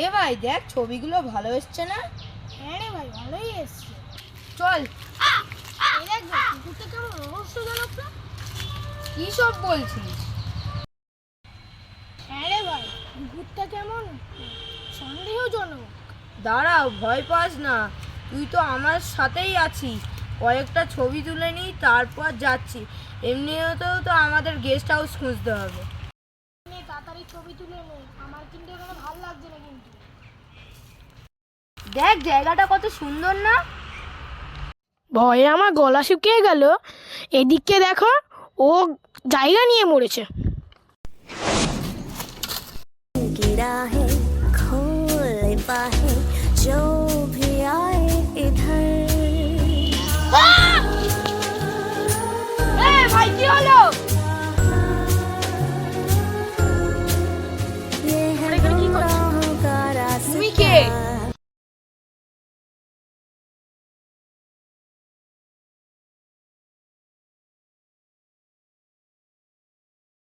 এ ভাই দেখ ছবিগুলো ভালো এসছে না? হ্যাঁ রে ভাই, ভালোই এসছে। চল। এই দেখ ভাই, কুকুরটা কেমন রহস্যজনক না? কি সব বলছিস? হ্যাঁ রে ভাই, কুকুরটা কেমন সন্দেহজনক। দাঁড়াও, ভয় পাস না, তুই তো আমার সাথেই আছিস। কয়েকটা ছবি তুলে নিই, তারপর যাচ্ছি। এমনিতেও তো আমাদের গেস্ট হাউস খুঁজতে হবে। নে তাড়াতাড়ি ছবি তুলে নে, আমার কিন্তু এখানে ভালো লাগছে না কিন্তু। দেখ জায়গাটা কত সুন্দর না? ভয়ে আমার গলা শুকিয়ে গেল। এদিকে দেখো, ও জায়গা নিয়ে মরেছে। गिरा है खोल बाहें जो भी आए इधर